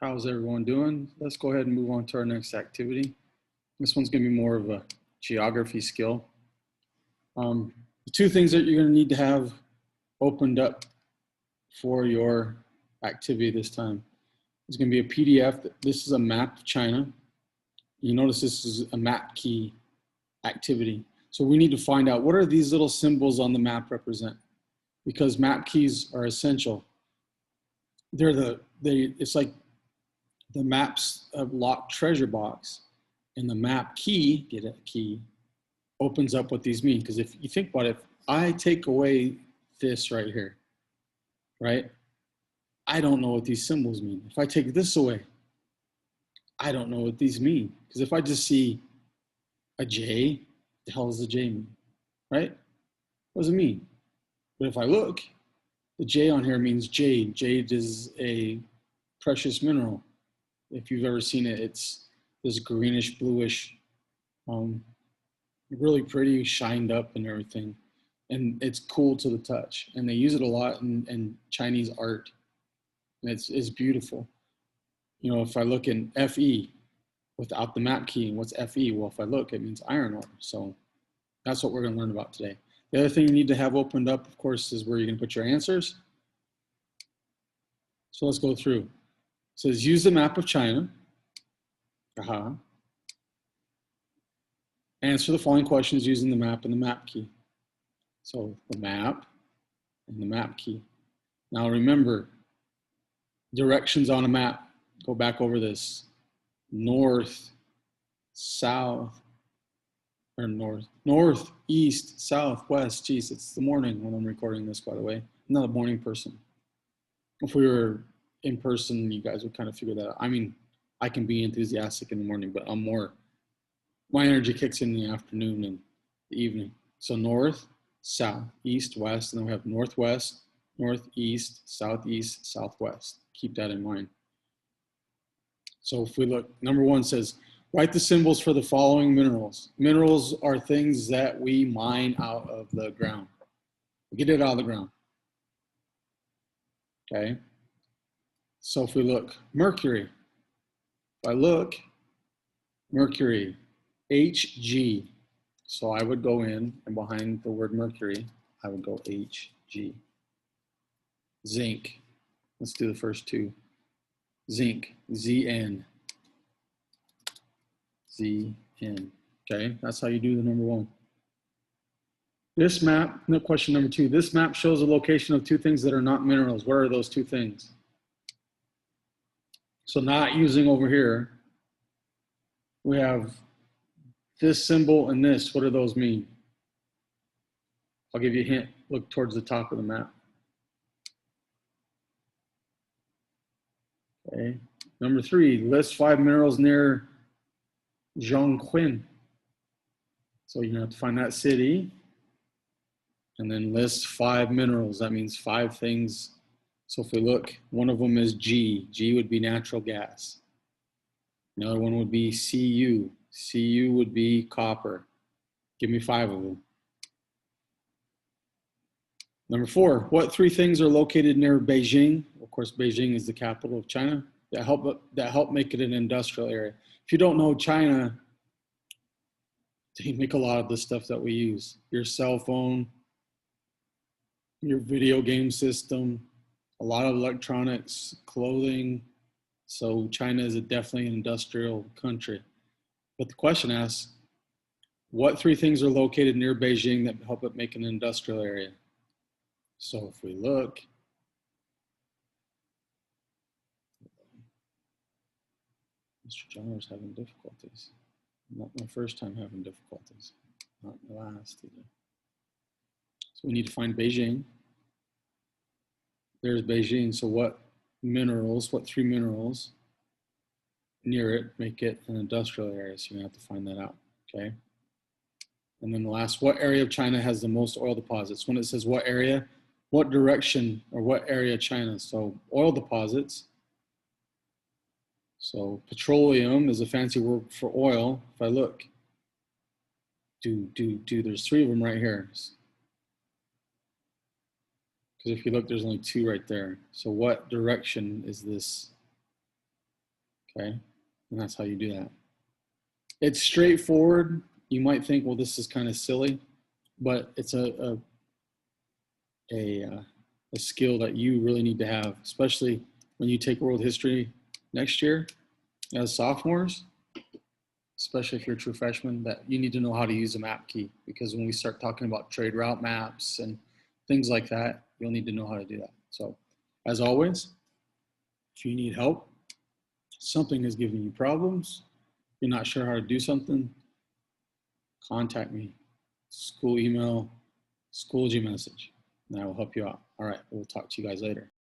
How's everyone doing? Let's go ahead and move on to our next activity. This one's going to be more of a geography skill. The two things that you're going to need to have opened up for your activity this time is going to be a PDF. This is a map of China. You notice this is a map key activity. So we need to find out what are these little symbols on the map represent, because map keys are essential. It's like the map's a locked treasure box, and the map key, get a key, opens up what these mean. Because if you think about it, if I take away this right here, right? I don't know what these symbols mean. If I take this away, I don't know what these mean. Because if I just see a J, the hell does a J mean, right? What does it mean? But if I look, the J on here means jade. Jade is a precious mineral. If you've ever seen it, it's this greenish, bluish, really pretty, shined up and everything. And it's cool to the touch. And they use it a lot in Chinese art. And it's beautiful. You know, if I look in FE without the map key, what's FE? Well, if I look, it means iron ore. So that's what we're going to learn about today. The other thing you need to have opened up, of course, is where you're going to put your answers. So let's go through. It says, use the map of China. Answer the following questions using the map and the map key. So the map and the map key. Now remember, directions on a map. Go back over this. North, south, or north, east, south, west. Geez, it's the morning when I'm recording this, by the way. I'm not a morning person. If we were in person, you guys would kind of figure that out. I mean, I can be enthusiastic in the morning, but I'm more, my energy kicks in the afternoon and the evening. So north, south, east, west, and then we have northwest, northeast, southeast, southwest. Keep that in mind. So if we look, number one says, write the symbols for the following minerals. Minerals are things that we mine out of the ground. We get it out of the ground. Okay. So if we look, mercury. If I look, mercury, Hg. So I would go in, and behind the word mercury, I would go Hg. Zinc. Let's do the first two. Zinc, Zn. Zn. Okay, that's how you do the number one. This map, no, question number two. This map shows the location of two things that are not minerals. What are those two things? So not using over here, we have this symbol and this. What do those mean? I'll give you a hint. Look towards the top of the map. Okay. Number three, list 5 minerals near Zhongquin. So you have to find that city and then list 5 minerals. That means 5 things. So if we look, one of them is G. G would be natural gas. Another one would be Cu. Cu would be copper. Give me 5 of them. Number 4, what 3 things are located near Beijing? Of course, Beijing is the capital of China. That help make it an industrial area. If you don't know China, they make a lot of the stuff that we use. Your cell phone, your video game system, a lot of electronics, clothing. So China is definitely an industrial country. But the question asks, what 3 things are located near Beijing that help it make an industrial area? So if we look, Mr. John is having difficulties. Not my first time having difficulties, not my last either. So we need to find Beijing. There's Beijing. So what minerals, what 3 minerals near it make it an industrial area? So you have to find that out, okay? And then the last, what area of China has the most oil deposits? When it says what area, what direction or what area of China? So oil deposits. So petroleum is a fancy word for oil. If I look, there's 3 of them right here. Because if you look, there's only 2 right there. So what direction is this Okay, and that's how you do that. It's straightforward. You might think, well, this is kind of silly, but it's a skill that you really need to have, especially when you take world history next year as sophomores, especially if you're a true freshman, that you need to know how to use a map key, because when we start talking about trade route maps and things like that, you'll need to know how to do that. So as always, if you need help, something is giving you problems, you're not sure how to do something, contact me. School email, Schoology message, and I will help you out. All right, we'll talk to you guys later.